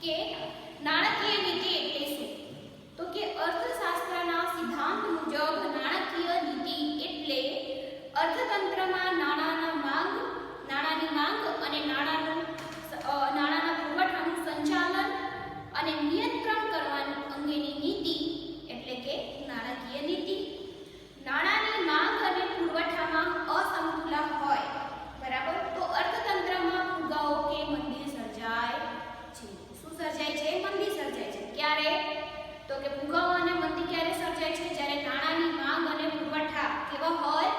કે નાણાકીય નીતિ એટલે શું? તો કે અર્થશાસ્ત્રના સિદ્ધાંત મુજબ નાણાકીય નીતિ એટલે અર્થતંત્રમાં નાણાંની માંગ અને નાણાંના પુરવઠાનું સંચાલન અને નિયંત્રણ કરવાની અંગેની નીતિ એટલે કે નાણાકીય નીતિ. નાણાંની માંગ અને પુરવઠામાં અસમતુલા હોય, બરાબર, તો અર્થતંત્રમાં ફુગાવો કે મંદી સર્જાય છે. શું સર્જાય છે? મંદી સર્જાય છે. ક્યારે? તો કે ફુગાવો અને મંદી ક્યારે સર્જાય છે? જ્યારે નાણાંની માંગ અને પુરવઠા કેવા હોય?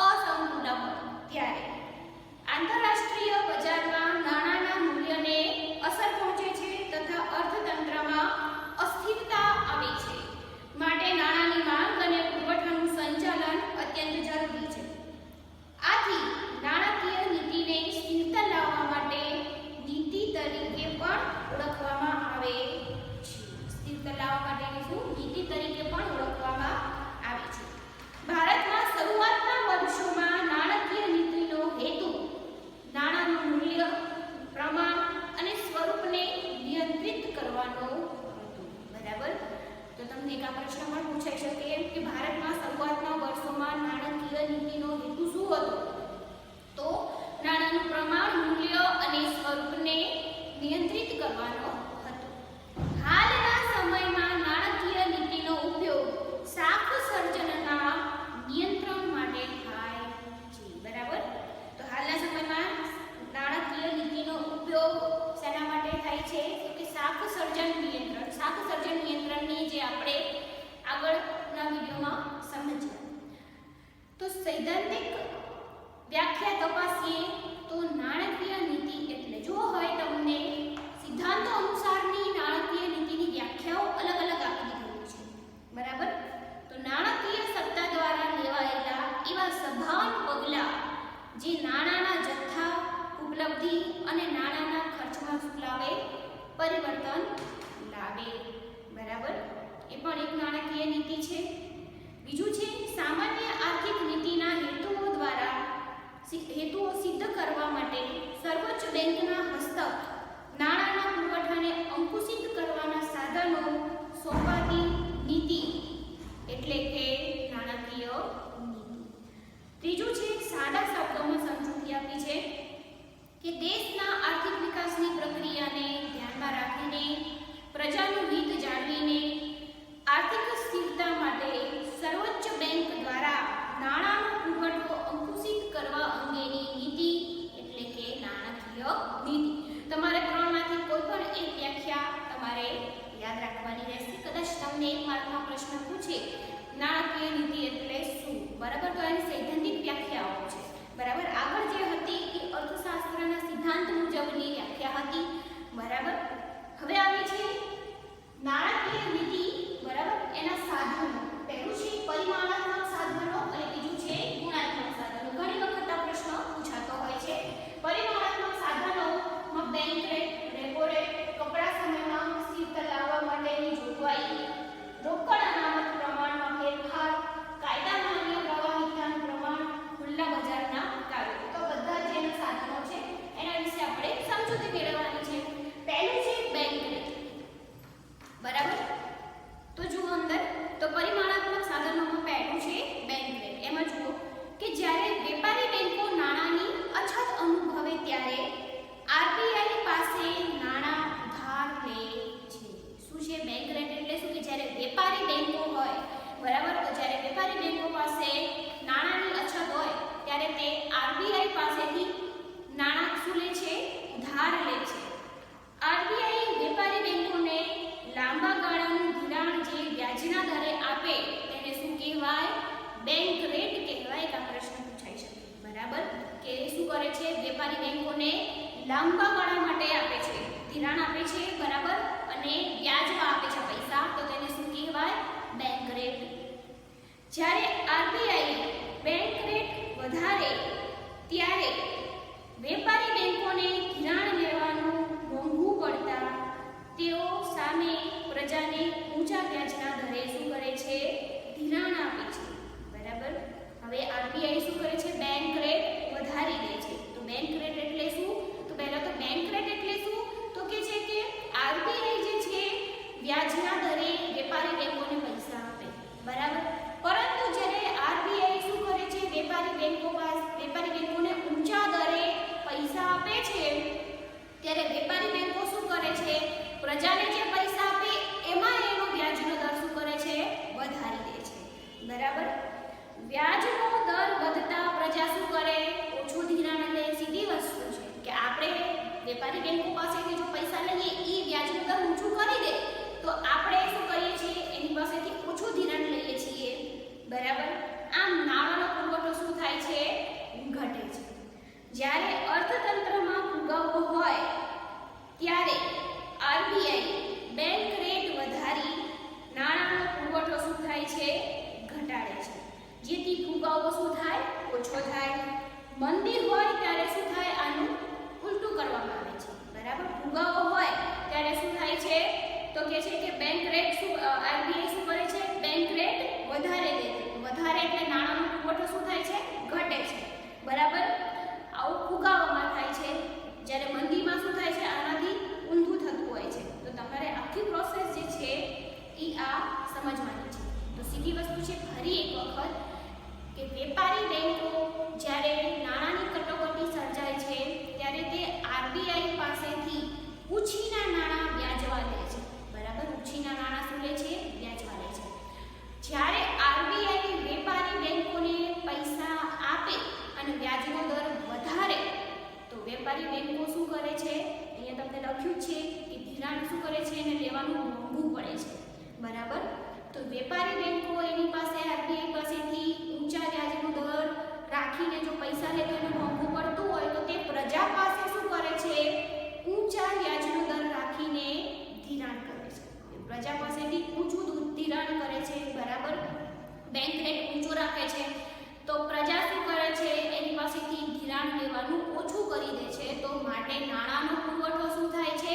અસમતુલા હોય ત્યારે. આંતરરાષ્ટ્રીય બજારમાં નાણાંના મૂલ્યને અસર પહોંચે છે તથા અર્થતંત્રમાં અસ્થિરતા આવે છે. માટે નાણાંની માંગ અને પુરવઠાનું સંચાલન અત્યંત જરૂરી છે. આથી નાણાકીય નીતિને સ્થિરતા લાવવા માટે નીતિ તરીકે પણ ઓળખવામાં આવે છે. સ્થિરતા લાવવા માટેની શું? નીતિ તરીકે પણ ઓળખવામાં આવે છે. ભારતમાં શરૂઆતના વર્ષોમાં નાણાકીય નીતિનો હેતુ નાણાંનું મૂલ્ય, પ્રમાણ અને સ્વરૂપને નિયંત્રિત કરવાનો હતો, બરાબર. તો તમને એક આ પ્રશ્ન પણ પૂછાઈ શકે કે ભારતમાં શરૂઆતના વર્ષોમાં નાણાકીય નીતિનો હેતુ શું હતો? તો નાણાંનું પ્રમાણ, મૂલ્ય અને સ્વરૂપને નિયંત્રિત કરવાનો હતો. હાલના સમયમાં નાણાકીય નીતિનો ઉપયોગ શાખ સર્જનના નિયંત્રણ માટે થાય છે, બરાબર. તો હાલના સમયમાં નાણાકીય નીતિનો ઉપયોગ શેના માટે થાય છે? તો કે શાખ સર્જન નિયંત્રણની જે આપણે આગળના વિડીયોમાં સમજ્યા. તો સૈદ્ધાંતિક વ્યાખ્યા તપાસીએ તો નાણાકીય નીતિ એટલે જો હોય તમને સિદ્ધાંતો અનુસારની નાણાકીય નીતિની વ્યાખ્યાઓ અલગ અલગ આપી દીધી છે, બરાબર. તો નાણાકીય સત્તા દ્વારા લેવાયેલા એવા સભાન પગલાં જે નાણાંના જથ્થા, ઉપલબ્ધિ અને નાણાંના ખર્ચમાં શું લાવે? પરિવર્તન લાવે, બરાબર. એ પણ એક નાણાકીય નીતિ છે. બીજું છે સામાન્ય આર્થિક નીતિના હેતુઓ સિદ્ધ કરવા માટે સર્વોચ્ચ બેંકના હસ્તક નાણાંના પુરવઠાને અંકુશિત કરવાના સાધનો સોંપાતી નીતિ એટલે કે નાણાકીય નીતિ. ત્રીજું છે સાદા શબ્દોમાં સમજૂતી આપી છે કે દેશના આર્થિક વિકાસની પ્રક્રિયાને ધ્યાનમાં રાખીને પ્રજાનું હિત જાળવીને આર્થિક સ્થિરતા માટે સર્વોચ્ચ બેંક દ્વારા નાણાંનો પુરવઠો અંકુશિત કરવા અંગેની નીતિ એટલે કે નાણાકીય નીતિ. તમારે ત્રણમાંથી કોઈ પણ એક વ્યાખ્યા તમારે યાદ રાખવાની રહેશે. કદાચ તમને એક માર્કમાં પ્રશ્ન પૂછે નાણાકીય નીતિ એટલે શું, બરાબર, તો એની સૈદ્ધાંતિક વ્યાખ્યાઓ છે, બરાબર. આગળ જે હતી એ અર્થશાસ્ત્રના સિદ્ધાંત મુજબની વ્યાખ્યા હતી, બરાબર. હવે આવે છે નાણાકીય નીતિ, બરાબર, એના સાધનો. પહેલું છે પરિમાણાત્મક સાધનો અને બીજું છે ગુણાત્મક સાધનો. ઘણી વખત આ પ્રશ્ન પૂછાતો હોય છે. પરિમાણાત્મક સાધનોમાં બેંક રેટ, રેપો રેટ, કપરા સમયમાં સ્થિરતા લાવવા માટેની જોગવાઈ, રોકડ અનામત પ્રમાણમાં ફેરફાર, કાયદામાં અન્ય પ્રવાહિતાનું પ્રમાણ, ખુલ્લા બજારના કાર્યો. તો બધા જે એના સાધનો છે એના વિશે આપણે સમજૂતી મેળવવાની છે. પહેલું છે બેંક રેટ, બરાબર. તો જુઓ અંદર તો પરિમાણાત્મક સાધનોમાં પહેલું છે બેંક રેટ. એમાં જુઓ કે જ્યારે વેપારી બેંકો નાણાંની અછત અનુભવે ત્યારે આરબીઆઈ પાસે નાણાં ઉધાર લે છે. શું છે બેંક રેટ એટલે શું? કે જ્યારે વેપારી બેંકો હોય, બરાબર, તો જ્યારે વેપારી બેંકો પાસે નાણાંની અછત હોય ત્યારે તે આરબીઆઈ પાસેથી નાણાં શું લે છે? ઉધાર લે છે. આરબીઆઈ વેપારી બેંકોને લાંબા ગાળાનું ધિરાણ જે વ્યાજના દરે આપે તેને શું કહેવાય? બેંક રેટ કહેવાય. આ પ્રશ્ન પૂછાઈ શકે, બરાબર, કે શું કરે છે? વેપારી બેંકોને લાંબા ગાળા માટે આપે છે, ધિરાણ આપે છે, બરાબર, અને વ્યાજમાં આપે છે પૈસા, તો તેને શું કહેવાય? Bank rate. જ્યારે આરબીઆઈ બેંક રેટ વધારે ત્યારે વેપારી બેંકોને ધિરાણ લેવાનું મોંઘું પડતા તેઓ સામે પ્રજાને ઊંચા વ્યાજના દરે શું કરે છે? ધિરાણ આપે છે, બરાબર. હવે આરબીઆઈ શું કરે છે? બેંક રેટ વધારી દે છે. તો બેંક રેટ એટલે શું? તો પહેલા તો બેંક રેટ એટલે શું? તો કે છે કે આરબીઆઈ વેપારી બેંકો શું કરે છે, પ્રજાને જે પૈસા આપે એમાં એનો વ્યાજનો દર શું કરે છે, વધારી દે છે. બરાબર. વ્યાજનો દર વધતા પ્રજા શું કરે, ઓછું ધિરાણ લે. સીધી વસ્તુ છે કે આપણે વેપારી બેંકો પાસેથી જો પૈસા લઈએ એ વ્યાજનો દર ઊંચું કરી દે તો આપણે શું કરીએ છીએ, એની પાસેથી ઓછું ધિરાણ લઈએ છીએ. બરાબર. આમ નાણાંનો પુરવઠો શું થાય છે, ઘટે છે. જ્યારે અર્થતંત્રમાં ફુગાવો હોય ત્યારે આરબીઆઈ બેંક રેટ વધારી નાણાંનો પુરવઠો શું થાય છે, ઘટાડે છે, જેથી ફુગાવો શું થાય, ઓછો થાય. મંદી હોય ત્યારે શું થાય, આનું ઉલટું કરવામાં આવે છે. બરાબર. ફુગાવો હોય ત્યારે શું થાય છે, તો કે છે કે બેંક રેટ શું આરબીઆઈ શું કરે છે, બેંક રેટ વધારે દે. વધારે એટલે નાણાંનો પુરવઠો શું થાય છે, ઘટે છે. બરાબર. આવું ફુગાવામાં થાય છે. જ્યારે મંદીમાં શું થાય છે, આનાથી ઊંધું થતું હોય છે. તો તમારે આખી પ્રોસેસ જે છે એ આ સમજવાની છે. તો સીધી વસ્તુ છે ફરી એક વખત કે વેપારી બેંકો જ્યારે નાણાંની કટોકટી સર્જાય છે ત્યારે તે આરબીઆઈ પાસેથી ઉછીના નાણાં વ્યાજવા લે છે. બરાબર. ઉછીના નાણાં શું લે છે, વ્યાજવા લે છે. જ્યારે આરબીઆઈ વેપારી બેંકોને પૈસા આપે અને વ્યાજનો દર વધારે તો વેપારી બેંકો શું કરે છે, અહીંયા તમને લખ્યું છે કે ધિરાણ શું કરે છે, એને લેવાનું મોંઘું પડે છે. બરાબર. તો વેપારી બેંકો એની પાસે આરબીઆઈ પાસેથી ઊંચા વ્યાજનો દર રાખીને જો પૈસા લે તો એને મોંઘું પડતું હોય તો તે પ્રજા પાસે શું કરે છે, ઊંચા વ્યાજનો દર રાખીને ધિરાણ કરે છે. પ્રજા પાસેથી ઊંચું ધિરાણ કરે છે. બરાબર. બેંક રેટ ઊંચો રાખે છે તો પ્રજા શું કરે છે, એની પાસેથી ધિરાણ લેવાનું ઓછું કરી દે છે. તો માટે નાણાંનો પુરવઠો શું થાય છે,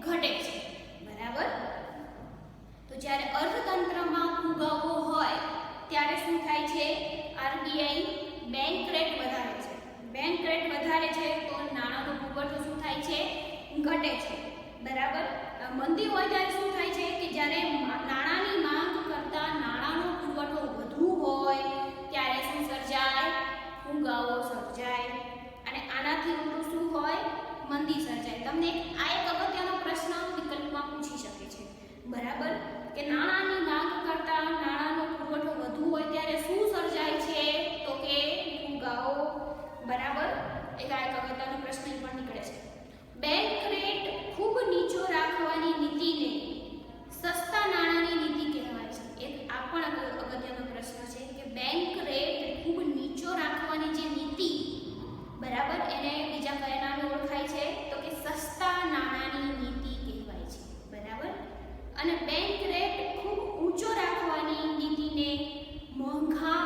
ઘટે છે. બરાબર. તો જ્યારે અર્થતંત્રમાં ફુગાવો હોય ત્યારે શું થાય છે, આરબીઆઈ બેંક રેટ વધારે છે. બેંક રેટ વધારે છે તો નાણાંનો પુરવઠો શું થાય છે, ઘટે છે. બરાબર. મંદી હોય ત્યારે શું થાય છે કે જ્યારે નાણાંની માંગ કરતાં નાણાંનો પુરવઠો વધુ હોય ત્યારે શું સર્જાય, ફુગાવો સર્જાય. અને આનાથી ઉલટું શું હોય, મંદી સર્જાય. તમને આ એક અગત્યનો પ્રશ્ન વિકલ્પમાં પૂછી શકે છે. બરાબર. કે નાણાંની માંગ કરતાં નાણાંનો પુરવઠો વધુ હોય ત્યારે શું સર્જાય છે, તો કે ફુગાવો. બરાબર. એક આ એક અગત્યનો પ્રશ્ન પણ નીકળે છે. બેંક રેટ ખૂબ નીચો રાખવાની નીતિને સસ્તા નાણાંની નીતિ કહેવાય છે. એક આ પણ અગત્યનો પ્રશ્ન છે કે બેંક રેટ ખૂબ નીચો રાખવાની જે નીતિ, બરાબર, એને બીજા કયા નામે ઓળખાય છે, તો કે સસ્તા નાણાંની નીતિ કહેવાય છે. બરાબર. અને બેંક રેટ ખૂબ ઊંચો રાખવાની નીતિને મોંઘા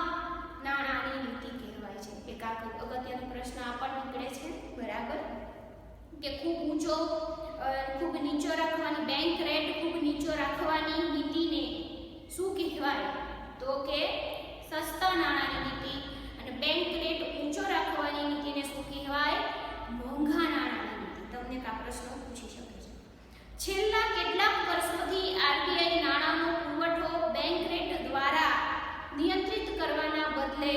નાણાંની નીતિ કહેવાય છે. એક આ અગત્યનો પ્રશ્ન આ પણ નીકળે છે. બરાબર. કે ખૂબ નીચો રાખવાની, બેંક રેટ ખૂબ નીચો રાખવાની નીતિને શું કહેવાય, તો કે સસ્તા નાણાંની નીતિ. અને બેંક રેટ ઊંચો રાખવાની નીતિને શું કહેવાય, મોંઘા નાણાંની નીતિ. તમને આ પ્રશ્નો પૂછી શકે છે. છેલ્લા કેટલાક વર્ષોથી આરબીઆઈ નાણાંનો પુરવઠો બેંક રેટ દ્વારા નિયંત્રિત કરવાના બદલે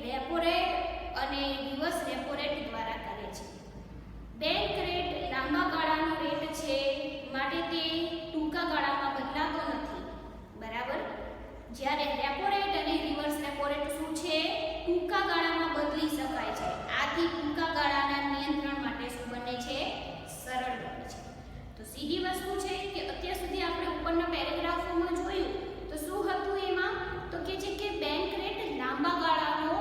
રેપો રેટ અને રિવર્સ રેપો રેટ દ્વારા કરે છે. બેંક રેટ લાંબા ગાળાનો રેટ છે માટે તે ટૂંકા ગાળામાં બદલાતો નથી. બરાબર. જ્યારે રેપો રેટ અને રિવર્સ રેપો રેટ શું છે, ટૂંકા ગાળામાં બદલી શકાય છે. આથી ટૂંકા ગાળાના નિયંત્રણ માટે શું બને છે, સરળ બને છે. તો સીધી વસ્તુ છે કે અત્યાર સુધી આપણે ઉપરના પેરેગ્રાફોમાં જોયું તો શું હતું એમાં, તો કે છે કે બેંક રેટ લાંબા ગાળાનો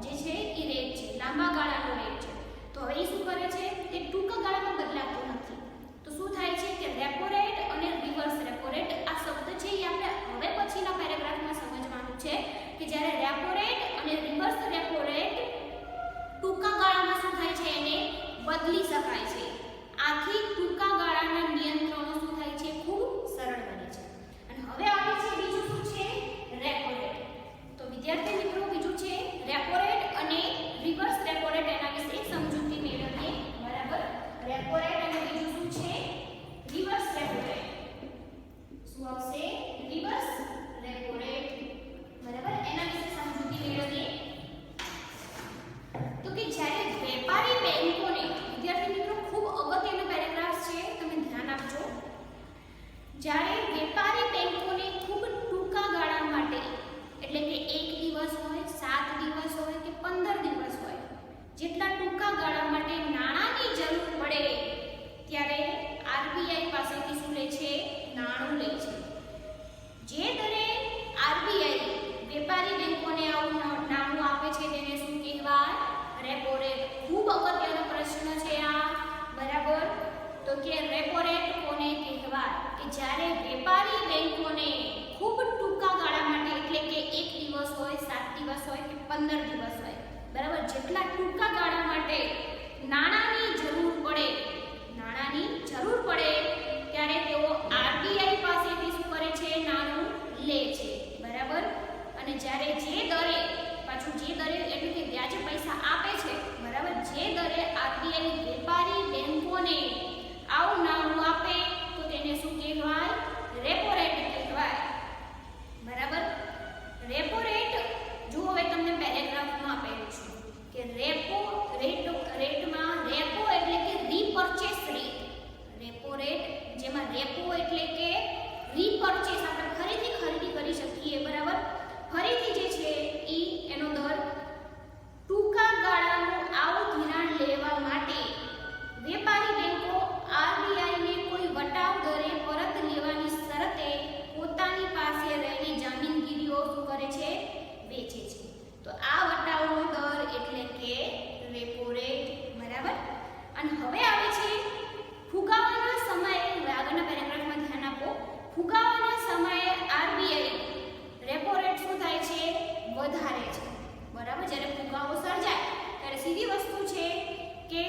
જે છે એ રેટ છે, લાંબા ગાળાનો રેટ છે. તો હવે શું કરે છે, તે ટૂંકા ગાળામાં બદલાતો નથી. તો શું થાય છે કે રેપો રેટ અને રિવર્સ રેપો રેટ આ શબ્દ છે એ આપણે હવે પછીના પેરેગ્રાફમાં સમજવાનું છે કે જ્યારે રેપો રેટ અને રિવર્સ રેપો રેટ ટૂંકા ગાળામાં શું થાય છે, એને બદલી શકાય છે. આથી નાણું લે છે. જે દરે આરબીઆઈ વેપારી બેંકોને આવું નાણું આપે છે તેને શું કહેવાય? Repo rate. ખૂબ અગત્યનો પ્રશ્ન છે આ, બરાબર. તો કે રેપો રેટ કોને કહેવાય? કે જ્યારે વેપારી બેંકોને ખૂબ ટૂંકા ગાળા માટે, એટલે કે 1 દિવસ હોય, 7 દિવસ હોય કે 15 દિવસ હોય, બરાબર, જેટલા ટૂંકા ગાળા માટે નાણાંની જરૂર પડે ત્યારે તેઓ આરબીઆઈ પાસેથી શું કરે છે? નાણું લે છે, બરાબર. અને જ્યારે જે દરે એટલે કે વ્યાજે પૈસા આપે છે, બરાબર, જે દરે આરબીઆઈ વેપારી બેંકોને આવું નાણું આપે તો તેને શું કહેવાય? રેપો રેટ કહેવાય, બરાબર. રેપો રેટ જો હવે તમને પેરેગ્રાફમાં આપેલું છે કે રેપો રેટમાં રેપો એટલે કે રીપર્ચેસ રેટ. રેપો રેટ જેમાં રેપો એટલે કે રીપર્ચેસ, આપણે ફરીથી ખરીદી કરી શકીએ, બરાબર. ફરીથી જે છે એનો દર ટૂંકા ગાળાનું આવું ધિરાણ લેવા માટે વેપારી બેંકો આરબીઆઈને કોઈ વટાવ દરે પરત લેવાની શરતે પોતાની પાસે રહેલી જામીનગીરીઓ શું કરે છે? વેચે છે. તો આ વટાવનો દર એટલે કે રેપો રેટ, બરાબર. અને હવે આવે છે ફુગાવાના સમયે. આગળના પેરેગ્રાફમાં ધ્યાન આપો. ફુગાવાના સમયે આરબીઆઈ રેપો રેટ શું થાય છે? વધારે છે, બરાબર. જ્યારે ફુગાવો સર્જાય ત્યારે સીધી વસ્તુ છે કે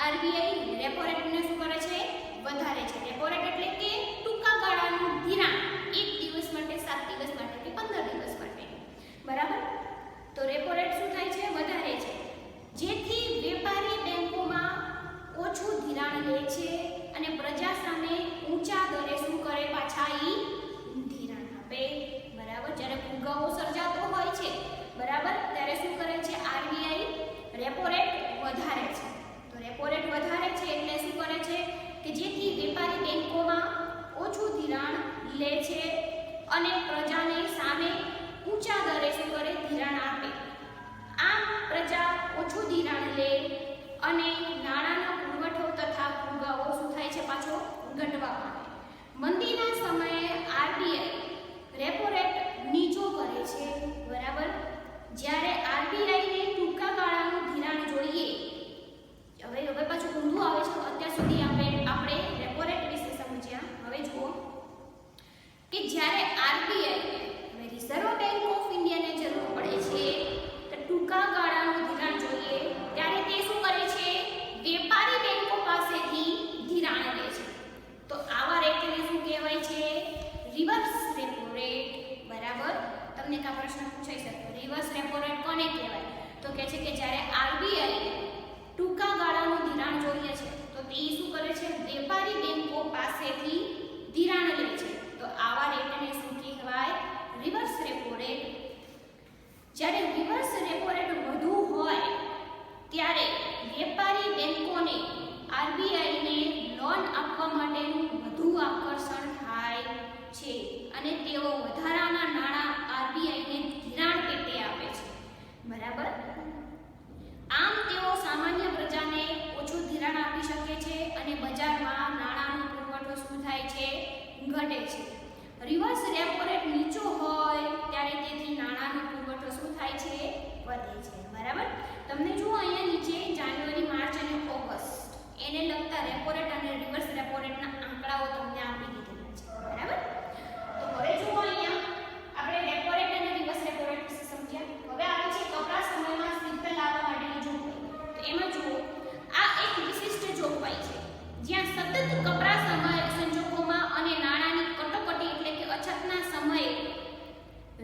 આરબીઆઈ રેપો રેટને શું કરે છે? વધારે છે. રેપો રેટ એટલે કે ટૂંકા ગાળાનું ધિરાણ, 1 દિવસ માટે, 7 દિવસ માટે કે 15 દિવસ માટે, બરાબર. તો રેપો રેટ શું થાય છે? વધારે છે, જેથી વેપારી બેંકોમાં ઓછું ધિરાણ લે છે અને પ્રજા સામે ઊંચા દરે શું કરે? પાછા ધિરાણ આપે, બરાબર. જ્યારે ફુગાવો સર્જાતો હોય છે, બરાબર, ત્યારે શું કરે છે? આરબીઆઈ રેપો રેટ વધારે છે. તો રેપો રેટ વધારે છે એટલે શું કરે છે? કે જેથી વેપારી બેંકોમાં ઓછું ધિરાણ લે છે અને પ્રજાને સામે ઊંચા દરે શું કરે? ધિરાણ આપે. આમ પ્રજા ઓછું ધિરાણ લે અને નાણાંનો પુરવઠો તથા ફુગાવો શું થાય છે? પાછો ઘટવા માંડે. મંદીના સમયે આરબીઆઈ રેપો રેટ નીચો કરે છે, બરાબર. જ્યારે આરબીઆઈને ટૂંકા ગાળાનું ધિરાણ જોઈએ, હવે પાછું ઊંધું આવે છે. અત્યાર સુધી આપણે રેપો રેટ વિશે સમજ્યા. હવે જુઓ કે જ્યારે આરબીઆઈ રિઝર્વ બેંક ઓફ ઇન્ડિયાને જરૂર પડે છે તો ટૂંકા ગાળાનું ધિરાણ જોઈએ, ત્યારે તે શું કરે છે? વેપારી બેંકો પાસેથી ધિરાણ લે છે. તો આવા રેટને શું કહેવાય છે? રિવર્સ રેપો રેટ, બરાબર. તમને કા પ્રશ્ન પૂછાઈ શકે, રિવર્સ રેપો રેટ કોને કહેવાય? તો કહે છે કે જ્યારે આરબીઆઈ ટૂંકા ગાળાનું ધિરાણ જોઈએ છે તો તે શું કરે છે? વેપારી બેંકો પાસેથી ધિરાણ લે છે. તો આવા રેટને શું કહેવાય? Reverse repo rate. જ્યારે રિવર્સ રેપો રેટ વધુ હોય ત્યારે વેપારી બેંકોને આરબીઆઈને લોન આપવા માટેનું વધુ આકર્ષણ થાય છે અને તેઓ વધારાના નાણાં આરબીઆઈને ધિરાણ પેટે આપે છે, બરાબર. આમ તેઓ સામાન્ય પ્રજાને ઓછું ધિરાણ આપી શકે છે અને બજારમાં નાણાંનો પુરવઠો શું થાય છે? ઘટે છે. રિવર્સ રેપો રેટ નીચો હોય ત્યારે તેથી નાણાંનો પુરવઠો શું થાય છે? વધે છે, બરાબર. તમને જુઓ અહીંયા નીચે જાન્યુઆરી, માર્ચ અને ઓગસ્ટ એને લગતા રેપો રેટ અને રિવર્સ રેપો રેટના આંકડાઓ તમને આપી દીધેલા છે, બરાબર. તો હવે જુઓ અહીંયા આપણે રેપો રેટ અને રિવર્સ રેપો રેટ વિશે સમજ્યા. હવે આવે છે કપરા સમયમાં સ્થિરતા લાવવા માટેની જોગવાઈ. તો એમાં જુઓ આ એક વિશિષ્ટ જોગવાઈ છે જ્યાં સતત કપરા સંજોગોમાં અને નાણાંની કટોકટી એટલે કે અછતના સમયે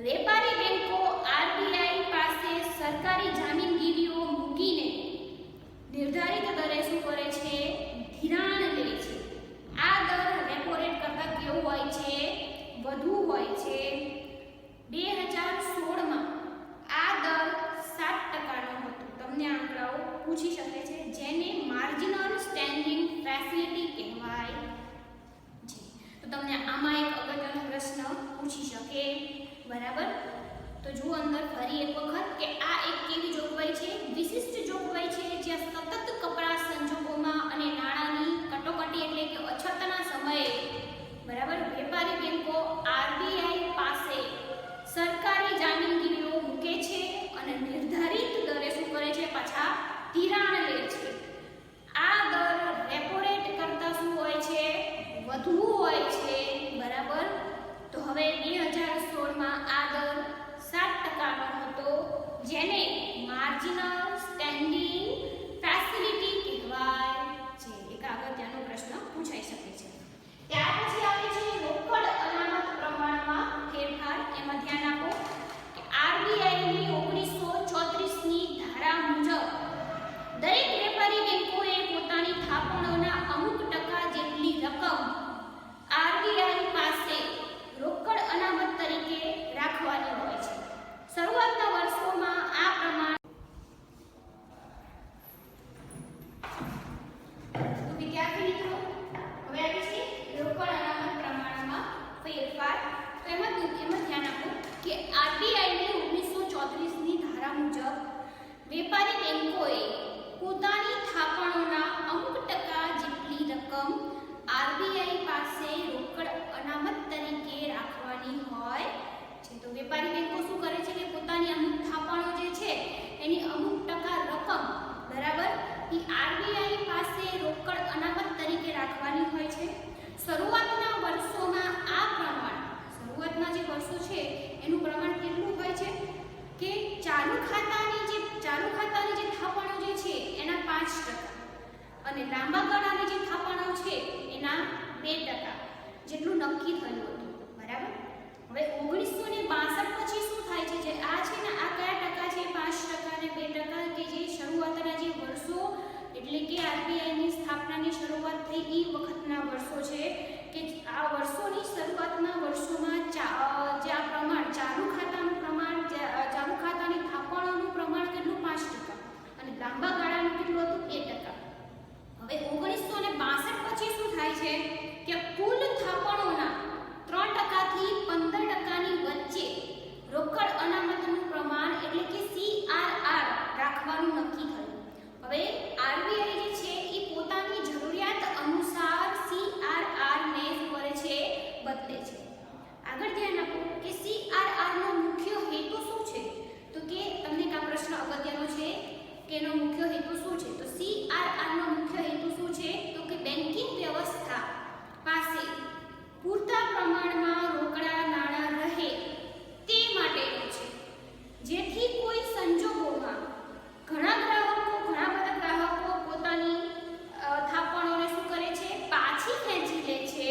વેપારી બેંકો આરબીઆઈ પાસે સરકારી જામીનગીરીઓ મૂકીને નિર્ધારિત દરે શું કરે છે? ધિરાણ લે છે. આ દર રેપો રેટ કરતાં કેવો હોય છે? વધુ હોય છે. 2016માં આ દર 7%નો હતો. તમને આંકડાઓ પૂછી શકે છે, જેને માર્જિનલ સ્ટેન્ડિંગ ફેસિલિટી કહેવાય છે. તો તમને આમાં એક અગત્યનો પ્રશ્ન પૂછી શકે, બરાબર. તો જુઓ અંદર ફરી એક વખત કે આ એક કેવી જોગવાઈ છે? વિશિષ્ટ જોગવાઈ છે જ્યાં સતત કપરા સંજોગોમાં અને નાણાંની કટોકટી એટલે કે અછતના સમયે, બરાબર, હવે 1962 પછી શું થાય છે, જે આ છે ને આ કયા ટકા છે, 5% અને 2% કે જે શરૂઆતના જે વર્ષો એટલે કે આરબીઆઈની સ્થાપનાની શરૂઆત થઈ એ વખતના વર્ષો છે કે આ વર્ષોની શરૂઆતના વર્ષોમાં જે આ પ્રમાણ ચાલુ ખાતાનું પ્રમાણ, ચાલુ ખાતાની થાપણોનું પ્રમાણ કેટલું 5% અને લાંબા ગાળાનું કેટલું હતું 2%. હવે 1962 પછી શું થાય છે કે કુલ થાપણોના 3% થી 15%ની વચ્ચે રોકડ અનામતનું પ્રમાણ એટલે કે CRR રાખવાનું નક્કી થયું. હવે આરબીઆઈ જે છે એ પોતાની જરૂરિયાત અનુસાર CRR ને શું કરે છે, બદલે છે. આગળ ધ્યાન આપો કે CRR નો મુખ્ય હેતુ શું છે, તો કે તમને આ પ્રશ્ન અગત્યનો છે કે એનો મુખ્ય હેતુ શું છે. તો CRR નો મુખ્ય હેતુ શું છે, તો કે બેન્કિંગ વ્યવસ્થા પાસે પૂરતા પ્રમાણમાં રોકડા નાણાં રહે તે માટેનો છે, જેથી કોઈ સંજોગોમાં ઘણા બધા ગ્રાહકો પોતાની થાપણોને શું કરે છે, પાછી ખેંચી લે છે,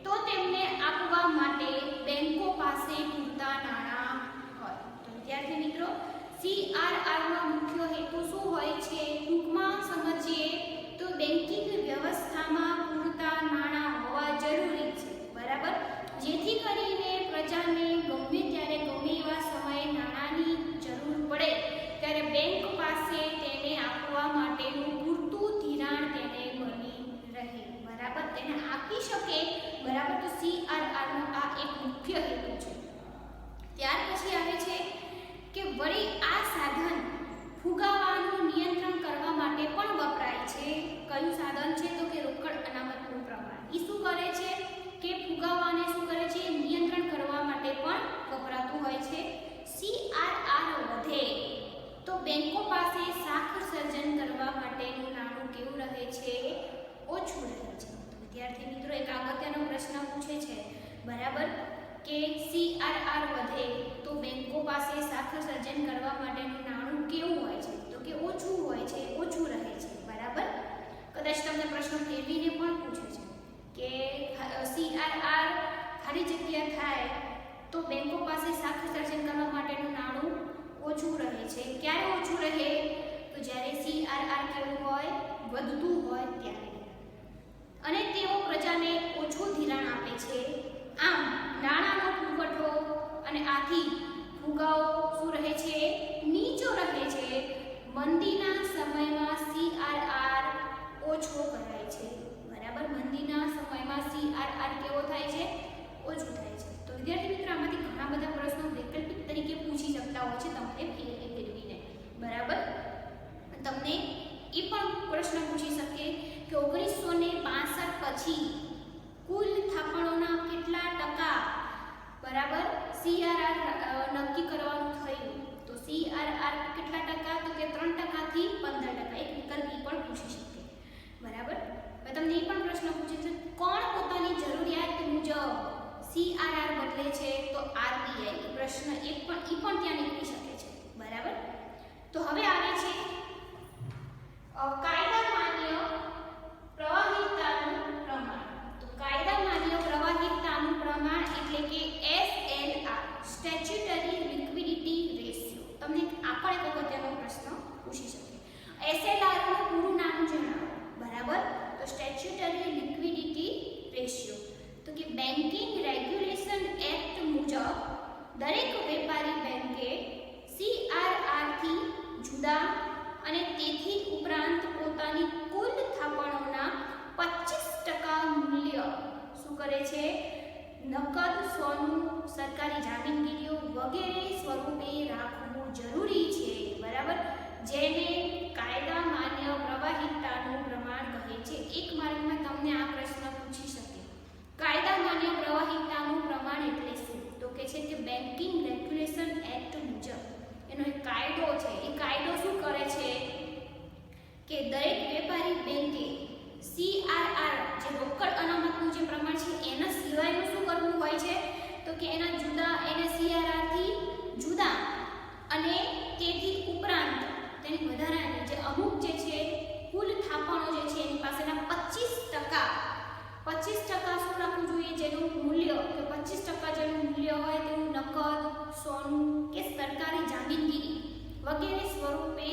તો તેમને આપવા માટે બેંકો પાસે પૂરતા નાણાં હોય. તો વિદ્યાર્થી મિત્રો, CRR નો મુખ્ય હેતુ શું હોય છે, ટૂંકમાં સમજીએ તો બેન્કિંગ વ્યવસ્થામાં પૂરતા નાણાં હોવા જરૂરી છે, બરાબર, જેથી કરીને પ્રજાને ગમે ત્યારે ગમે એવા સમયે નાણાંની જરૂર પડે ત્યારે બેંક પાસે તેને આપવા માટેનું પૂરતું ધિરાણ તેને મળી રહે, બરાબર, તેને આપી શકે, બરાબર. તો CRR નો આ એક મુખ્ય હેતુ છે. ત્યાર પછી આવે છે કે વળી આ સાધન ફુગાવાનું નિયંત્રણ કરવા માટે પણ વપરાય છે. કયું સાધન છે, તો કે રોકડ અનામતનું પ્રમાણ. એ શું કરે છે કે ફુગાવાને શું કરે છે, નિયંત્રણ કરવા માટે પણ વપરાતું હોય છે. CRR વધે તો બેંકો પાસે શાખ સર્જન કરવા માટેનું નાણું કેવું રહે છે, ઓછું રહે છે. તો વિદ્યાર્થી મિત્રો, એક અગત્યનો પ્રશ્ન પૂછે છે, બરાબર, કે CRR વધે તો બેંકો પાસે શાખ સર્જન કરવા માટેનું નાણું કેવું હોય છે, તો કે ઓછું હોય છે, ઓછું રહે છે, બરાબર. કદાચ તમને પ્રશ્ન ફેરવીને પણ પૂછે છે કે CRR ખાલી જગ્યા થાય તો બેંકો પાસે શાખ સર્જન કરવા માટેનું નાણું ઓછું રહે છે. ક્યારે ઓછું રહે, તો જ્યારે CRR કેવું હોય, વધતું હોય ત્યારે, અને તેઓ પ્રજાને ઓછું ધિરાણ આપે છે. આમ નાણાંનો પુરવઠો અને આથી ફુગાવો શું રહે છે, નીચો રહે છે. મંદીના સમયમાં CRR ઓછો કરાય છે, બરાબર. મંદીના સમયમાં CRR કેવો થાય છે, ઓછું થાય છે. તો વિદ્યાર્થી મિત્રો, આમાંથી ઘણા બધા પ્રશ્નો વૈકલ્પિક તરીકે પૂછી શકતા હોય છે તમને ફેરવીને, બરાબર. તમને એ પણ પ્રશ્ન પૂછી શકે કે 1962 પછી કુલ થાપણોના કેટલા ટકા, બરાબર, CRR નક્કી કરવાનું થયું. તો CRR કેટલા ટકા, તો કે 3% થી 15%. એક વિકલ્પ એ પણ પૂછી શકે, બરાબર. હવે તમને એ પણ પ્રશ્ન પૂછે છે, કોણ પોતાની જરૂરિયાત મુજબ CRR બદલે છે, તો આરબીઆઈ. પ્રશ્ન એ પણ ત્યાં નીકળી શકે છે, બરાબર. તો હવે આવે છે કાયદા માન્ય પ્રવાહિતાનું પ્રમાણ. તો કાયદા માન્ય પ્રવાહિતાનું પ્રમાણ એટલે કે SLR, સ્ટેચ્યુટરી લિક્વિડિટી રેશિયો. તમને આ પણ એક અગત્યનો પ્રશ્ન પૂછી શકે. SLR નું પૂરું નામ જણાવો, બરાબર. તો સ્ટેચ્યુટરી લિક્વિડિટી રેશિયો. તો કે બેન્કિંગ રેગ્યુલેશન એક્ટ મુજબ દરેક વેપારી બેંકે CRR થી જુદા અને તેથી ઉપરાંત પોતાની કુલ થાપણોના 25% મૂલ્ય શું કરે છે, નકદ, સોનું, સરકારી જામીનગીરીઓ વગેરે સ્વરૂપે રાખવું જરૂરી છે, બરાબર, જેને કાયદા માન્ય પ્રવાહિતાનું પ્રમાણ કહે છે. એક માર્કમાં તમને આ પ્રશ્ન પૂછી શકે, કાયદા માન્ય પ્રવાહિતાનું પ્રમાણ એટલે શું, તો કે છે કે બેન્કિંગ રેગ્યુલેશન એક્ટ મુજબ એનો એક કાયદો છે. એ કાયદો શું કરે છે કે દરેક વેપારી બેંકે CRR જે રોકડ અનામતનું જે પ્રમાણ છે એના સિવાયનું શું કરવું હોય છે, તો કે એના જુદા, એને CRR થી જુદા અને તેથી ઉપરાંત તેની વધારાની જે અમુક જે છે કુલ થાપણો જે છે એની પાસેના 25% જેનું મૂલ્ય કે 25% જેનું મૂલ્ય હોય તેવું નકદ, સોનું કે સરકારી જામીનગીરી વગેરે સ્વરૂપે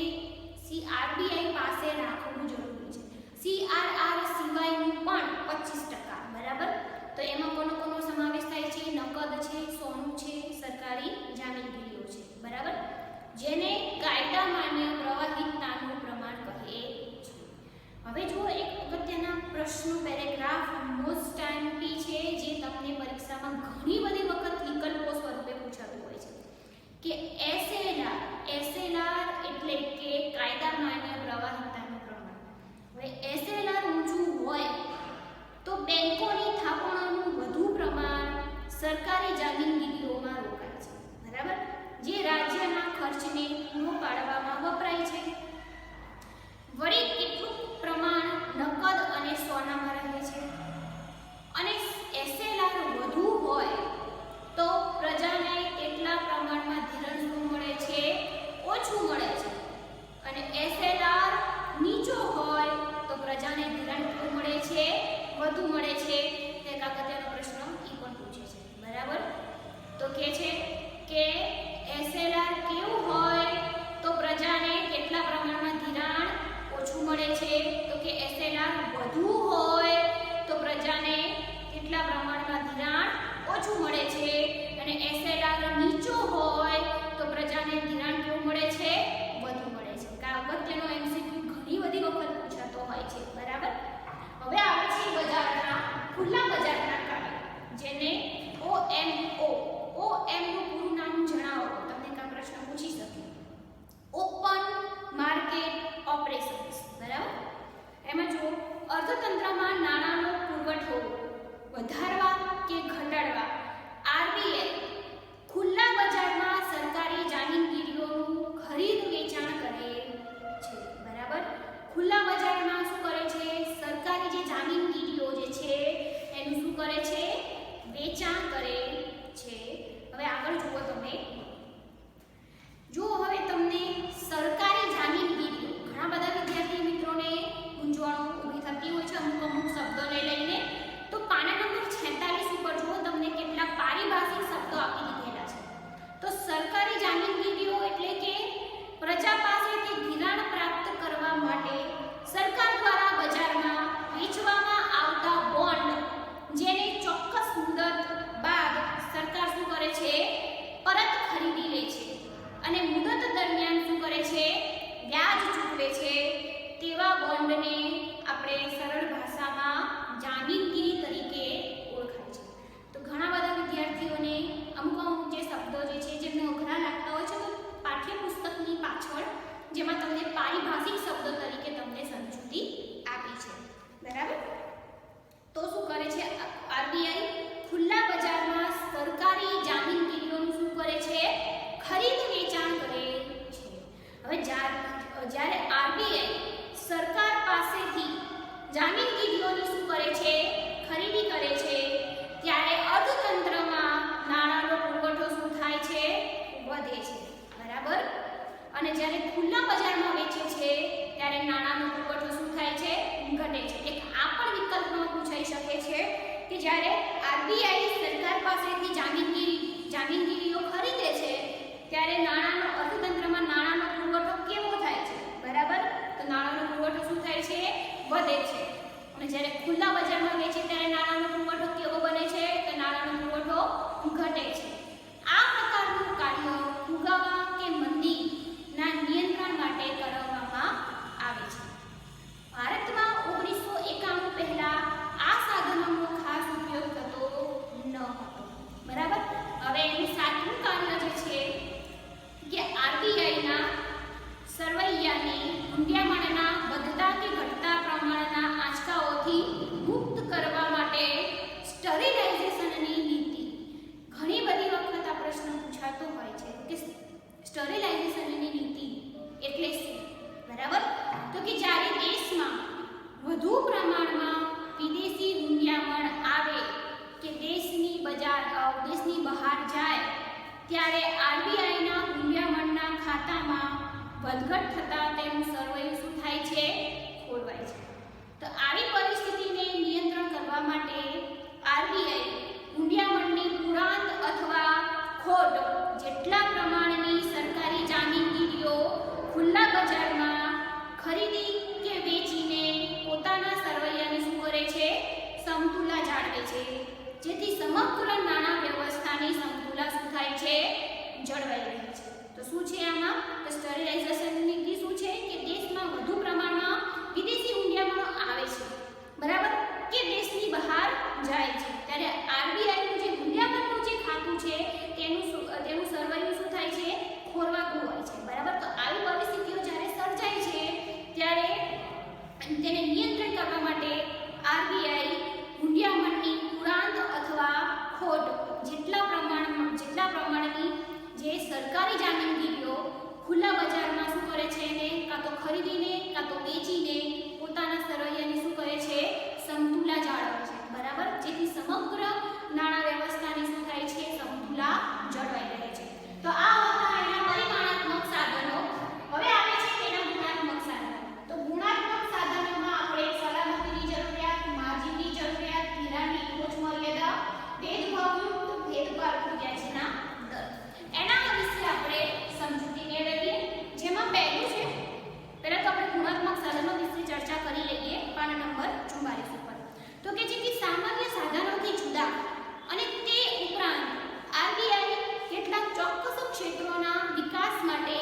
આરબીઆઈ પાસે રાખવું જરૂરી છે. સીઆરઆર સિવાયનું પણ 25%, બરાબર. તો એમાં કોનો સમાવેશ થાય છે? નકદ છે, સોનું છે, સરકારી જામીનગીરીઓ છે, બરાબર, જેને કાયદા માન્ય પ્રવાહિતાનું પ્રમાણ કહે છે. હવે જો એક અગત્યના પ્રશ્નો પેરેગ્રાફ મોસ્ટ ટાઈમથી છે, જે તમને પરીક્ષામાં ઘણી બધી વખત વિકલ્પો સ્વરૂપે પૂછાતું હોય છે કે એસએલઆર એટલે કે કાયદા માન્ય પ્રવાહિતાનું પ્રમાણ. હવે એસએલઆર ઊંચું હોય તો બેંકોની થાપણોનું વધુ પ્રમાણ સરકારી જામીનગીરીઓમાં રોકાય છે, બરાબર, જે રાજ્યના ખર્ચને પૂરો પાડવામાં વપરાય છે. વળી કેટલું પ્રમાણ નકદ અને સોનામાં રહે છે. અને એસએલઆર વધુ હોય તો પ્રજાને કેટલા પ્રમાણમાં ધિરાણ શું મળે છે? ઓછું મળે છે. અને એસએલઆર નીચો હોય તો પ્રજાને ધિરાણ કેવું મળે છે? વધુ મળે છે. એક અગત્યનો પ્રશ્ન ઈ પણ પૂછે છે, બરાબર. તો કે છે કે એસએલઆર કેવું હોય તો પ્રજાને કેટલા પ્રમાણમાં ધિરાણ ઓછું મળે છે? તો કે એસએલઆર વધુ હોય તો પ્રજાને કેટલા પ્રમાણમાં ધિરાણ ઓછું મળે છે. અને એસએલઆર નીચો હોય તો પ્રજાને ધિરાણ કેવું મળે છે? વધુ મળે છે. આ અગત્યનો એમસીક્યુ ઘણી બધી વખત પૂછાતો હોય છે, બરાબર. હવે આવે છે બજારના ખુલ્લા બજારના કાર્ય, જેને ઓએમઓ. ઓએમનું પૂરું નામ જણાવો, તમને કાં પ્રશ્ન પૂછી શકે. ઓપન માર્કેટ ઓપરેશન્સ, બરાબર. એમાં જો અર્થતંત્રમાં નાણાંનો પુરવઠો વધારવા કે ઘટાડવા આરબીઆઈ ખુલ્લા બજારમાં સરકારી જામીનગીરીઓનું ખરીદ વેચાણ કરે છે, બરાબર. ખુલ્લા બજારમાં શું કરે છે? સરકારી જે જામીનગીરીઓ જે છે એનું શું કરે છે? વેચાણ કરે છે. હવે આગળ જુઓ તમે. જો હવે તમને સરકારી જામીનગીરીઓ, ઘણા બધા વિદ્યાર્થી મિત્રોને મૂંઝવણો ઊભી થતી હોય છે અમુક શબ્દોને લઈને. તો પાના નંબર 46 ઉપર જુઓ, તમને કેટલાક પારિભાષિક શબ્દો આપી દીધેલા છે. તો સરકારી જામીનગીરીઓ એટલે કે પ્રજા પાસેથી ધિરાણ પ્રાપ્ત કરવા માટે સરકાર દ્વારા બજારમાં વેચવામાં આવતા બોન્ડ, જેને ચોક્કસ મુદત બાદ સરકાર શું કરે છે? પરત ખરીદી લે છે. અને મુદત દરમિયાન શું કરે છે? વ્યાજ ચૂકવે છે. તેવા બોન્ડને આપણે સરળ ભાષામાં જામીનગીરી તરીકે ઓળખાય છે. તો ઘણા બધા વિદ્યાર્થીઓને અમુક જે શબ્દો જે છે જેમને અઘરા લાગતા હોય છે, તો પાઠ્યપુસ્તકની પાછળ જેમાં તમને પારિભાષિક શબ્દો તરીકે તમને સમજૂતી આપી છે, બરાબર. તો શું કરે છે આરબીઆઈ? ખુલ્લા બજારમાં સરકારી જામીનગીરીઓનું શું કરે છે? ખરીદ વેચાણ કરે છે. હવે જ્યારે આરબીઆઈ સરકાર પાસેથી જામીનગીરીઓની શું કરે છે? ખરીદી કરે છે, ત્યારે અર્થતંત્રમાં નાણાંનો પુરવઠો શું થાય છે? વધે છે, બરાબર. અને જ્યારે ખુલ્લા બજારમાં વેચે છે ત્યારે નાણાંનો પુરવઠો શું થાય છે? ઘટે છે. એક આ પણ વિકલ્પમાં પૂછાઈ શકે છે કે જ્યારે આરબીઆઈ સરકાર પાસેથી જામીનગીરીઓ ખરીદે છે ત્યારે અર્થતંત્રમાં નાણાંનો પુરવઠો કેવો થાય છે? બરાબર. તો નાણાંનો પુરવઠો શું થાય છે? વધે છે. અને જ્યારે ખુલ્લા બજારમાં વેચે ત્યારે નાણાંનો પુરવઠો કેવો બને છે? તો નાણાંનો પુરવઠો ઘટે છે. આ પ્રકારનું કાર્ય ફુગાવા કે મંદીના નિયંત્રણ માટે કરવામાં આવે છે. ભારતમાં 1991 પહેલા આ સાધનોનો ખાસ ઉપયોગ થતો ન હતો, બરાબર. હવે એનું સાતમું કાર્ય જે છે કે આરબીઆઈના સરવૈયાને હુંડિયામણના વધતા કે ઘટતા પ્રમાણના આંચકાઓથી મુક્ત કરવા માટે સ્ટરીલાઇઝેશનની નીતિ. ઘણી બધી વખત આ પ્રશ્ન પૂછાતો હોય છે કે સ્ટરીલાઇઝેશનની નીતિ એટલે શું? બરાબર. તો કે જ્યારે દેશમાં વધુ પ્રમાણમાં વિદેશી હુંડિયામણ આવે કે દેશની બહાર જાય ત્યારે આરબીઆઈના હુંડિયામણના ખાતામાં વધઘટ થતાં તેનું સરવૈયું શું થાય છે? ખોરવાય છે. તો આવી પરિસ્થિતિને નિયંત્રણ કરવા માટે આરબીઆઈ છે, જેથી સમગ્ર નાણાં વ્યવસ્થાની સમતુલા શું થાય છે, જળવાઈ રહે છે. તો શું છે આમાં? તો સ્ટરીલાઇઝેશન નીતિ શું છે કે દેશમાં વધુ પ્રમાણમાં વિદેશી હુંડિયામણો આવે છે, બરાબર, કે દેશની બહાર જાય છે, ત્યારે આરબીઆઈ નું જે હુંડિયામણનું જે ખાતું છે તેનું સરવૈયું શું થાય છે, ખોરવાતું હોય છે, બરાબર. તો આવી પરિસ્થિતિઓ જ્યારે સર્જાય છે ત્યારે તેને નિયંત્રણ કરવા માટે આરબીઆઈ હુંડિયામણની ઉડાન અથવા ખોટ જેટલા પ્રમાણની જે સરકારી જામીનગીરીઓ ખુલ્લા બજારમાં શું કરે છે, એને કાં તો ખરીદીને કાં તો વેચીને પોતાના સરવૈયાની શું કરે છે, સમતુલા જાળવે છે, બરાબર, જેથી સમગ્ર નાણાં વ્યવસ્થાની શું થાય છે, સમતુલા જળવાઈ રહે છે. તો આ હતા એના પરિમાણાત્મક સાધનો. હવે આવે છે તેના ગુણાત્મક સાધનો. તો ગુણાત્મક સાધનોમાં આપણે સલામતીની જરૂરિયાત, માર્જિનની જરૂરિયાત, ધિરાણની ટોચ મર્યાદા, ભેદભાવયુક્ત ભેદપારક વ્યાજના દર, એના વિશે આપણે સમજૂતી મેળવીએ. જેમાં પહેલું છે, પહેલા તો આપણે ગુણાત્મક સાધનો વિશે ચર્ચા કરી લઈએ પાના નંબર 44 ઉપર. તો કે જે સામાન્ય સાધનોથી જુદા અને તે ઉપરાંત આરબીઆઈ કેટલાક ચોક્કસ ક્ષેત્રોના વિકાસ માટે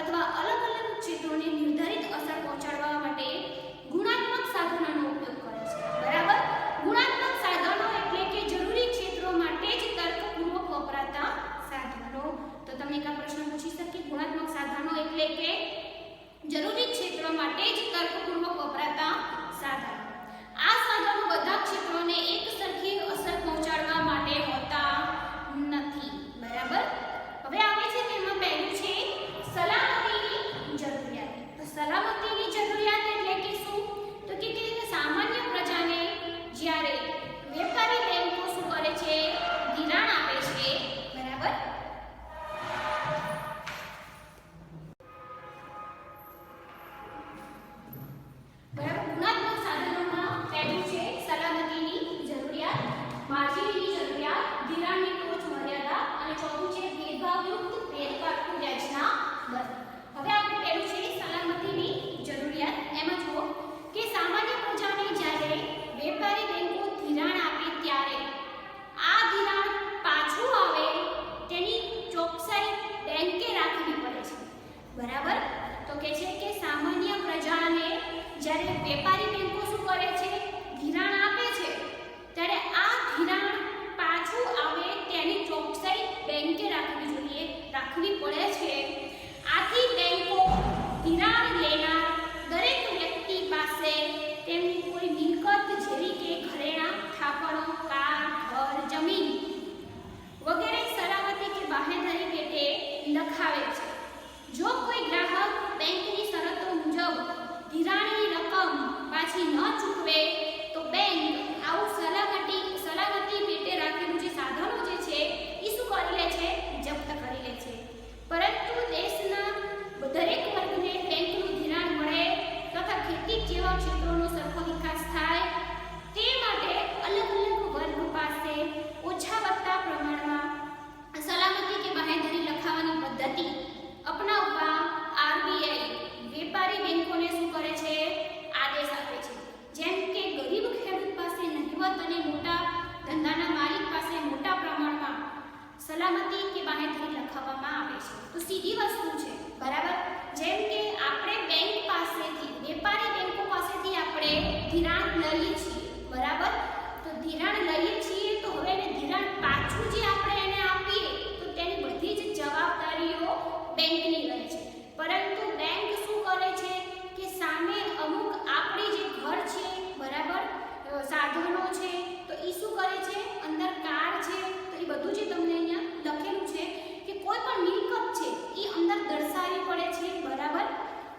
અથવા અલગ અલગ ક્ષેત્રોને નિર્ધારિત અસર પહોંચાડવા માટે ગુણાત્મક સાધનોનો ઉપયોગ કરે છે, બરાબર. ગુણાત્મક સાધનો એટલે કે જરૂરી ક્ષેત્રો માટે જ તર્કપૂર્વક વપરાતા સાધનો. તો તમને એક પ્રશ્ન પૂછી શકે, ગુણાત્મક સાધનો એટલે કે જરૂરી ક્ષેત્રો માટે જ તર્કપૂર્વક વપરાતા સાધનો. આ સાધનો બધા ક્ષેત્રોને એક સરખી અસર પહોંચાડવા માટે હોતા નથી, બરાબર. હવે આવે છે તેમાં પહેલું છે સલામતીની જરૂરિયાત. તો સલામતીની જરૂરિયાત એટલે કે શું? તો કે સામાન્ય પ્રજાને જ્યારે વેપારી બેંકો શું કરે છે, ધિરાણ આપે છે, બરાબર. ગુણાત્મક સાધનોમાં પહેલું છે સલામતીની જરૂરિયાત, માર્જિનની જરૂરિયાત, ધિરાણની ટોચ મર્યાદા અને ચોથું છે ભેદભાવયુક્ત ભેદપારક વ્યાજના દર. હવે આપણે પહેલું છે સલામતીની જરૂરિયાત. એમાં જુઓ કે સામાન્ય પ્રજાને જ્યારે વેપારી બેંકો ધિરાણ આપે ત્યારે આ ધિરાણ પાછું આવે તેની ચોકસાઈ બેંકે રાખવી પડે છે, બરાબર. તો કે છે કે સામાન્ય પ્રજાને જ્યારે વેપારી બેંકો શું કરે છે, ધિરાણ આપે છે, ત્યારે આ ધિરાણ પાછું આવે તેની ચોકસાઈ બેંકે રાખવી પડે છે. આથી બેંકો ધિરાણ લેનાર દરેક વ્યક્તિ પાસે તેમની કોઈ મિલકત જેવી કે ઘરેણાં, થાપણો, કાર, ઘર, જમીન વગેરે સલામતી કે બાહેંધરી પેટે લખાવે છે. જો કોઈ ગ્રાહક બેંકની શરતો મુજબ ધિરાણની રકમ પાછી ન ચૂકવે તો બેંક આવું સલામતી પેટે રાખેલું જે સાધનો જે છે એ શું કરી લે છે, જપ્ત કરી લે છે. પરંતુ દેશના દરેક વર્ગને બેંકનું ધિરાણ મળે તથા ખેતી જેવા ક્ષેત્રોનો સરખો વિકાસ થાય તે માટે અલગ અલગ વર્ગ પાસે ઓછા વત્તા પ્રમાણમાં સલામતી કે બાહેંધરી લખાવવાની પદ્ધતિ અપનાવવા આરબીઆઈ વેપારી બેંકોને શું કરે છે, આદેશ આપે છે. જેમ કે ગરીબ ખેડૂત પાસે નહિવત અને મોટા ધંધાના માલિક પાસે મોટા પ્રમાણમાં સલામતી કે બાહેંધરી લખાવવામાં આવે છે. તો સીધી વસ્તુ છે, બરાબર. જેમ કે આપણે બેંક પાસેથી વેપારી બેંકો પાસેથી આપણે ધિરાણ લઈએ છીએ, બરાબર. તો ધિરાણ લઈએ છીએ તો હવે એને ધિરાણ પાછું જે આપણે એને આપીએ તો તેની બધી જ જવાબદારીઓ બેંકની રહે છે. પરંતુ બેંક શું કરે છે કે સામે અમુક આપણી જે ઘર છે, બરાબર, સાધનો છે, તો એ શું કરે છે, અંદર કાર છે, તો એ બધું જે તમને અહીંયા લખેલું છે કે કોઈ પણ મિલકત છે એ અંદર દર્શાવવી પડે છે, બરાબર.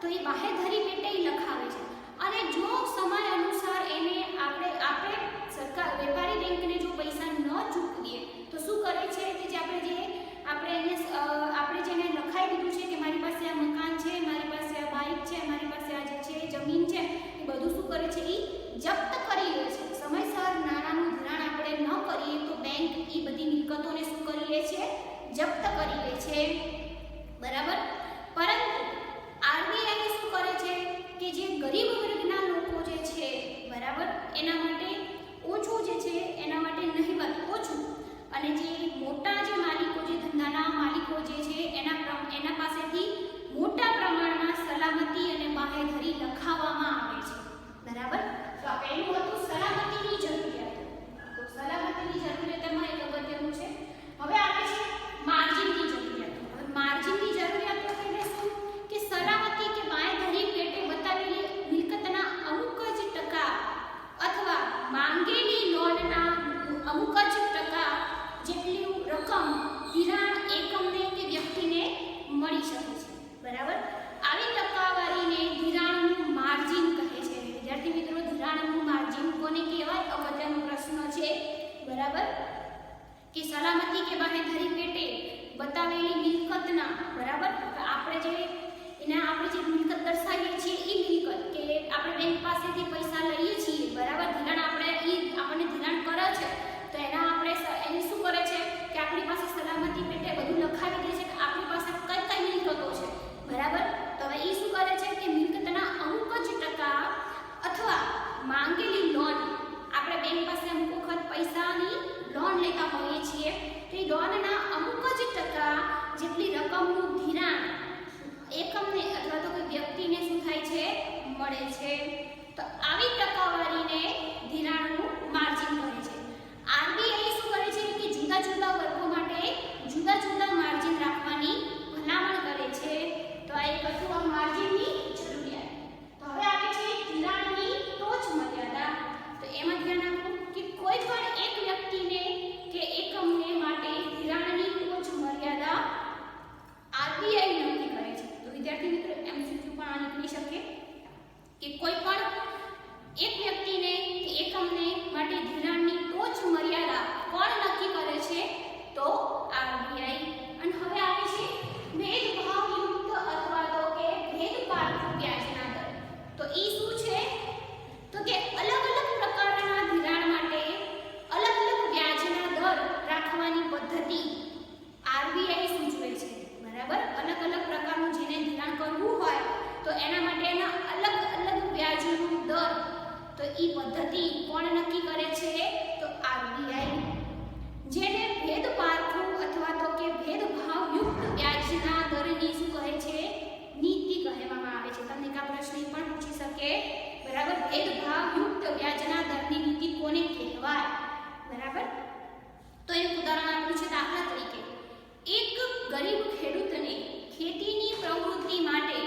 તો એ બાહેંધરી પેટે લખાવે છે. અને જો સમય અનુસાર એને આપણે સરકાર વેપારી બેંકને જો પૈસા ન ચૂકવીએ તો શું કરે છે કે જે આપણે જેને લખાઈ દીધું છે કે મારી પાસે આ મકાન છે, મારી પાસે આ બાઇક છે, મારી પાસે આ જે છે જમીન છે, એ બધું શું કરે છે, એ જપ્ત કરી લે છે. સમયસર નાણાંનું ધિરાણ આપણે ન કરીએ તો બેંક એ બધી મિલકતોને શું કરી લે છે, જપ્ત કરી લે છે, બરાબર. પરંતુ આરબીઆઈ શું કરે છે કે જે ગરીબ વર્ગના લોકો જે છે, બરાબર, એના માટે ઓછું જે છે એના બરાબર, કે સલામતી કે બાહેધરી પેટે બતાવેલી મિલકતના, બરાબર, આપણે જે મિલકત દર્શાવીએ છીએ એ મિલકત કે આપણે બેંક પાસેથી પૈસા લઈએ છીએ, બરાબર, ધિરાણ આપણને ધિરાણ કરે છે, તો એને શું કરે છે કે આપણી પાસે સલામતી પેટે બધું લખાવી દે છે કે આપણી પાસે કઈ કઈ મિલકતો છે, બરાબર. તો હવે એ શું કરે છે કે મિલકતના અમુક જ ટકા અથવા માંગેલી લોન, આપણે બેંક પાસે અમુક વખત પૈસાની લોન લેતા હોઈએ છીએ, તો એ લોનના અમુક જ ટકા જેટલી રકમનું ધિરાણ એકમને અથવા તો કોઈ વ્યક્તિને શું થાય છે, મળે છે. તો આવી ટકાવારીને ધિરાણનું માર્જિન કહે છે. આરબીઆઈ શું કરે છે કે જુદા જુદા વર્ગો માટે જુદા જુદા માર્જિન રાખવાની ભલામણ કરે છે. તો આ એક હતું આ માર્જિનની જરૂરિયાત. તો હવે આવે છે ધિરાણની ટોચ મર્યાદા. તો એમાં ધ્યાન રાખો કે કોઈ પણ એક વ્યક્તિને કે એકમને માટે ધિરાણની ટોચ મર્યાદા આરબીઆઈ નક્કી કરે છે. તો વિદ્યાર્થી મિત્રો એમસીક્યુ પણ આ નીકળી શકે કે કોઈ પણ એક વ્યક્તિને કે એકમને માટે ધિરાણની ટોચ મર્યાદા કોણ નક્કી કરે છે? તો આરબીઆઈ. અને હવે આવે છે ભેદભાવયુક્ત અથવા તો કે ભેદપારખું વ્યાજના દર. તો ઈ શું છે? તો કે અલગ અલગ પ્રકારના ધિરાણ માટે અલગ અલગ વ્યાજના દર રાખવાની પદ્ધતિ આરબીઆઈ સૂચવે છે, બરાબર. અલગ અલગ પ્રકારનું જેને ધિરાણ કરવું હોય તો એના માટેના અલગ અલગ વ્યાજનો દર, તો ઈ પદ્ધતિ કોણ નક્કી કરે છે? તો આરબીઆઈ. જેને ભેદપારખું અથવા તો કે ભેદભાવયુક્ત વ્યાજના દરની શું કહે છે? નીતિ કહેવામાં આવે છે. તમને કા પ્રશ્ન પણ પૂછી શકે, બરાબર. ભેદભાવયુક્ત વ્યાજના દરની નીતિ કોને કહેવાય? બરાબર. તો એક ઉદાહરણ આપ્યું છે. દાખલા તરીકે એક ગરીબ ખેડૂતને ખેતીની પ્રવૃત્તિ માટે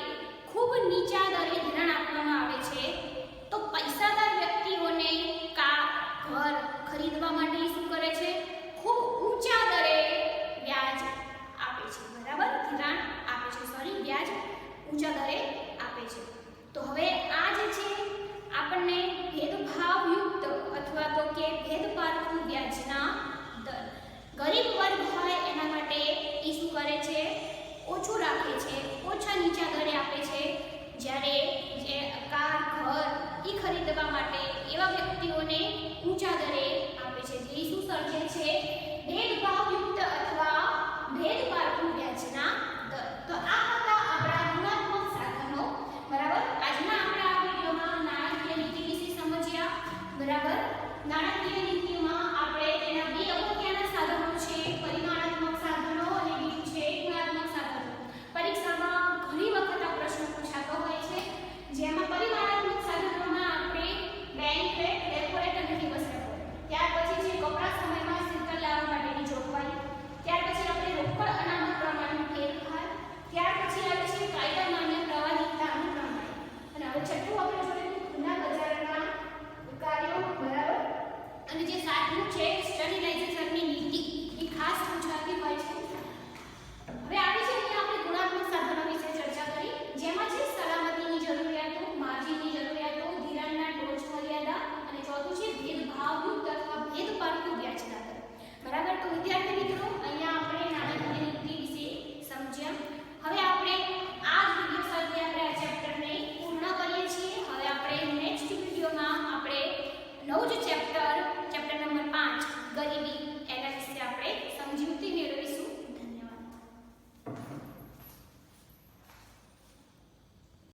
ખૂબ નીચા દરે ધિરાણ આપવામાં આવે છે, તો પૈસાદાર વ્યક્તિઓને ઘર ખરીદવા માટે શું કરે છે? ખૂબ ઊંચા દરે વ્યાજ આપે છે, બરાબર. ધિરાણ આપે છે, વ્યાજ ઊંચા દરે આપે છે. તો હવે આ જે છે આપણને ભેદભાવયુક્ત અથવા તો કે ભેદપારખું વ્યાજના દર. ગરીબ વર્ગ હોય એના માટે એ શું કરે છે? ઓછું રાખે છે, ઓછા નીચા દરે આપે છે. જ્યારે જે કાર ઘર એ ખરીદવા માટે એવા વ્યક્તિઓને ઊંચા દરે આપે છે. જે શું સર્જે છે?